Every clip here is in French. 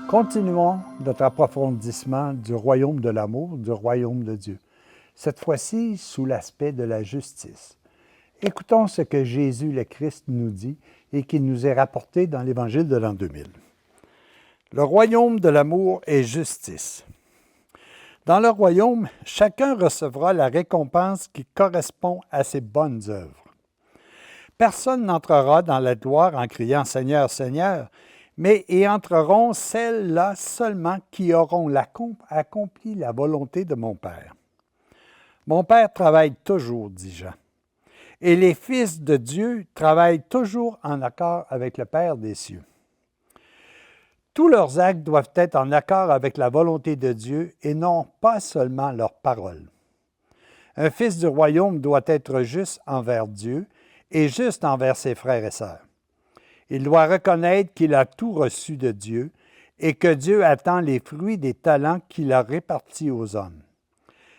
Continuons notre approfondissement du royaume de l'amour, du royaume de Dieu, cette fois-ci sous l'aspect de la justice. Écoutons ce que Jésus le Christ nous dit et qui nous est rapporté dans l'Évangile de l'an 2000. Le royaume de l'amour est justice. Dans le royaume, chacun recevra la récompense qui correspond à ses bonnes œuvres. Personne n'entrera dans la gloire en criant « Seigneur, Seigneur », mais y entreront celles-là seulement qui auront accompli la volonté de mon Père. Mon Père travaille toujours, dit Jean, et les fils de Dieu travaillent toujours en accord avec le Père des cieux. Tous leurs actes doivent être en accord avec la volonté de Dieu et non pas seulement leurs paroles. Un fils du royaume doit être juste envers Dieu et juste envers ses frères et sœurs. Il doit reconnaître qu'il a tout reçu de Dieu et que Dieu attend les fruits des talents qu'il a répartis aux hommes.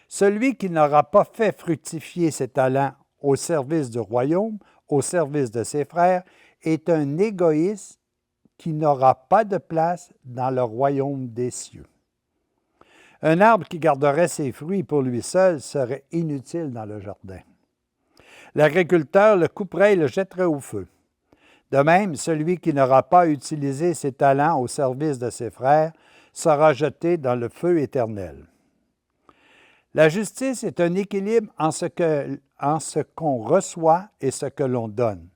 Celui qui n'aura pas fait fructifier ses talents au service du royaume, au service de ses frères, est un égoïste qui n'aura pas de place dans le royaume des cieux. Un arbre qui garderait ses fruits pour lui seul serait inutile dans le jardin. L'agriculteur le couperait et le jetterait au feu. De même, celui qui n'aura pas utilisé ses talents au service de ses frères sera jeté dans le feu éternel. La justice est un équilibre en ce qu'on reçoit et ce que l'on donne.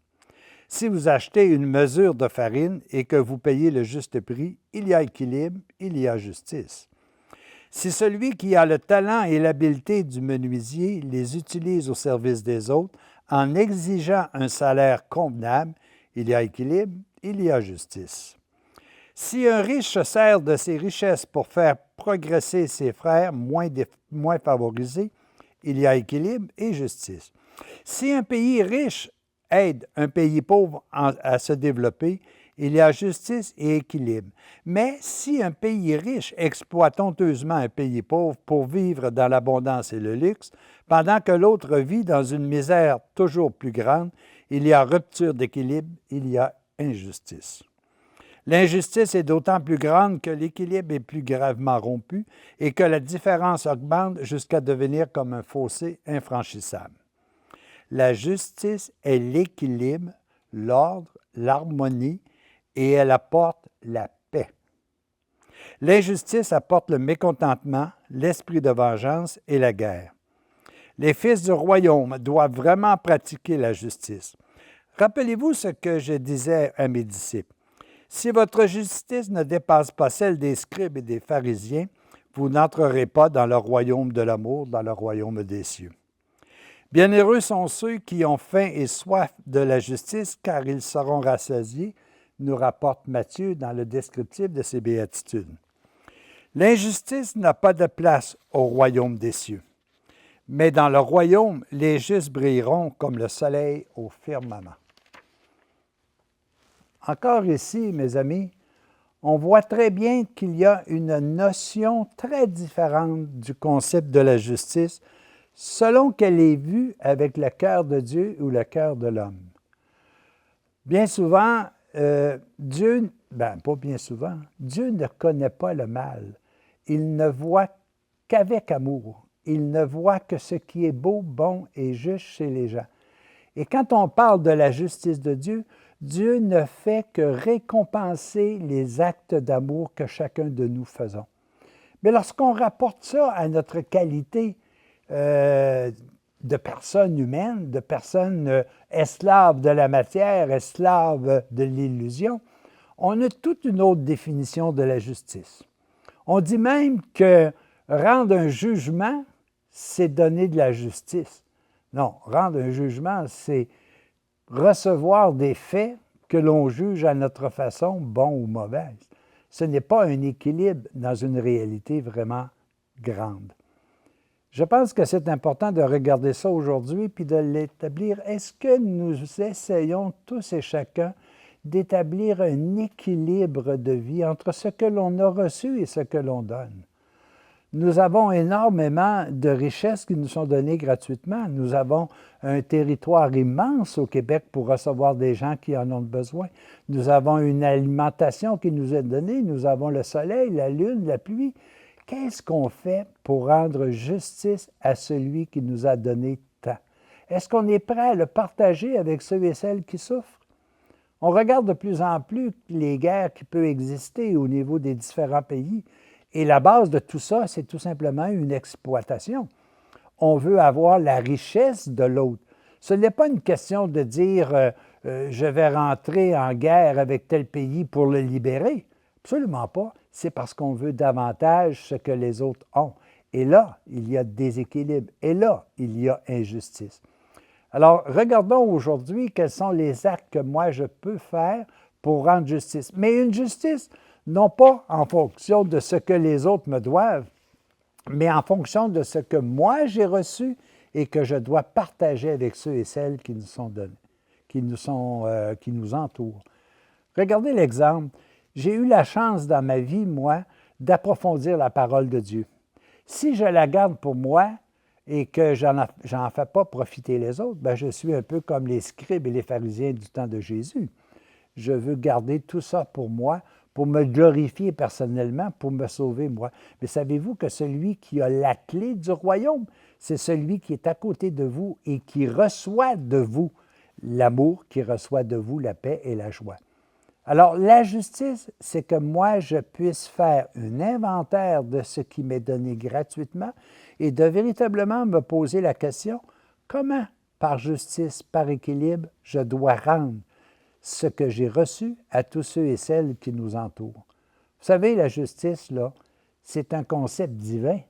Si vous achetez une mesure de farine et que vous payez le juste prix, il y a équilibre, il y a justice. Si celui qui a le talent et l'habileté du menuisier les utilise au service des autres en exigeant un salaire convenable, il y a équilibre, il y a justice. Si un riche se sert de ses richesses pour faire progresser ses frères moins favorisés, il y a équilibre et justice. Si un pays riche aide un pays pauvre à se développer, il y a justice et équilibre. Mais si un pays riche exploite honteusement un pays pauvre pour vivre dans l'abondance et le luxe, pendant que l'autre vit dans une misère toujours plus grande, il y a rupture d'équilibre, il y a injustice. L'injustice est d'autant plus grande que l'équilibre est plus gravement rompu et que la différence augmente jusqu'à devenir comme un fossé infranchissable. La justice est l'équilibre, l'ordre, l'harmonie et elle apporte la paix. L'injustice apporte le mécontentement, l'esprit de vengeance et la guerre. Les fils du royaume doivent vraiment pratiquer la justice. Rappelez-vous ce que je disais à mes disciples. Si votre justice ne dépasse pas celle des scribes et des pharisiens, vous n'entrerez pas dans le royaume de l'amour, dans le royaume des cieux. Bienheureux sont ceux qui ont faim et soif de la justice, car ils seront rassasiés, nous rapporte Matthieu dans le descriptif de ses béatitudes. L'injustice n'a pas de place au royaume des cieux. Mais dans le royaume, les justes brilleront comme le soleil au firmament. Encore ici, mes amis, on voit très bien qu'il y a une notion très différente du concept de la justice selon qu'elle est vue avec le cœur de Dieu ou le cœur de l'homme. Bien souvent, Dieu ne connaît pas le mal. Il ne voit qu'avec amour. Il ne voit que ce qui est beau, bon et juste chez les gens. Et quand on parle de la justice de Dieu, Dieu ne fait que récompenser les actes d'amour que chacun de nous faisons. Mais lorsqu'on rapporte ça à notre qualité de personnes humaines, de personnes esclaves de la matière, esclaves de l'illusion, on a toute une autre définition de la justice. On dit même que rendre un jugement, c'est donner de la justice. Non, rendre un jugement, c'est recevoir des faits que l'on juge à notre façon, bon ou mauvaise. Ce n'est pas un équilibre dans une réalité vraiment grande. Je pense que c'est important de regarder ça aujourd'hui puis de l'établir. Est-ce que nous essayons tous et chacun d'établir un équilibre de vie entre ce que l'on a reçu et ce que l'on donne? Nous avons énormément de richesses qui nous sont données gratuitement. Nous avons un territoire immense au Québec pour recevoir des gens qui en ont besoin. Nous avons une alimentation qui nous est donnée. Nous avons le soleil, la lune, la pluie. Qu'est-ce qu'on fait pour rendre justice à celui qui nous a donné tant? Est-ce qu'on est prêt à le partager avec ceux et celles qui souffrent? On regarde de plus en plus les guerres qui peuvent exister au niveau des différents pays. Et la base de tout ça, c'est tout simplement une exploitation. On veut avoir la richesse de l'autre. Ce n'est pas une question de dire je vais rentrer en guerre avec tel pays pour le libérer. Absolument pas. C'est parce qu'on veut davantage ce que les autres ont. Et là, il y a déséquilibre. Et là, il y a injustice. Alors, regardons aujourd'hui quels sont les actes que moi je peux faire pour rendre justice. Mais une justice, non pas en fonction de ce que les autres me doivent, mais en fonction de ce que moi j'ai reçu et que je dois partager avec ceux et celles qui nous sont donnés, qui nous entourent. Regardez l'exemple. J'ai eu la chance dans ma vie, moi, d'approfondir la parole de Dieu. Si je la garde pour moi et que je n'en fais pas profiter les autres, bien, je suis un peu comme les scribes et les pharisiens du temps de Jésus. Je veux garder tout ça pour moi, pour me glorifier personnellement, pour me sauver moi. Mais savez-vous que celui qui a la clé du royaume, c'est celui qui est à côté de vous et qui reçoit de vous l'amour, qui reçoit de vous la paix et la joie. Alors, la justice, c'est que moi, je puisse faire un inventaire de ce qui m'est donné gratuitement et de véritablement me poser la question, comment, par justice, par équilibre, je dois rendre ce que j'ai reçu à tous ceux et celles qui nous entourent. Vous savez, la justice, là, c'est un concept divin.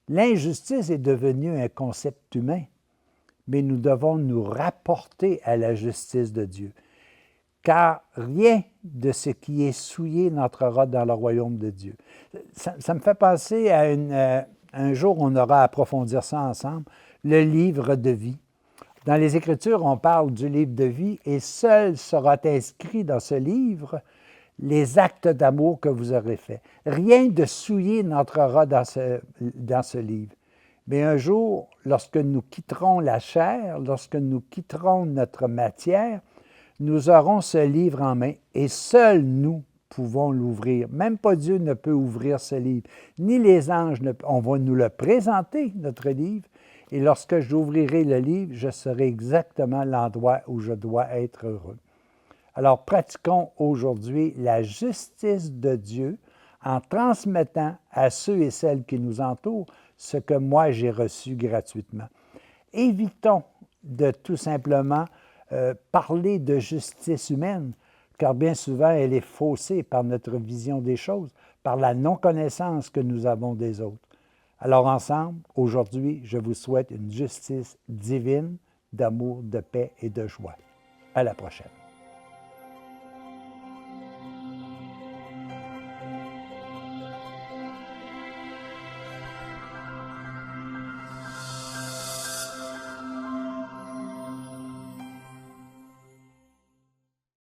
L'injustice est devenue un concept humain, mais nous devons nous rapporter à la justice de Dieu. Car rien de ce qui est souillé n'entrera dans le royaume de Dieu. Ça me fait penser à un jour, on aura à approfondir ça ensemble, le livre de vie. Dans les Écritures, on parle du livre de vie et seul sera inscrit dans ce livre les actes d'amour que vous aurez faits. Rien de souillé n'entrera dans ce livre. Mais un jour, lorsque nous quitterons la chair, lorsque nous quitterons notre matière, nous aurons ce livre en main et seuls nous pouvons l'ouvrir. Même pas Dieu ne peut ouvrir ce livre, ni les anges. On va nous le présenter, notre livre, et lorsque j'ouvrirai le livre, je saurai exactement l'endroit où je dois être heureux. Alors, pratiquons aujourd'hui la justice de Dieu en transmettant à ceux et celles qui nous entourent ce que moi j'ai reçu gratuitement. Évitons de tout simplement parler de justice humaine, car bien souvent elle est faussée par notre vision des choses, par la non-connaissance que nous avons des autres. Alors ensemble, aujourd'hui, je vous souhaite une justice divine, d'amour, de paix et de joie. À la prochaine.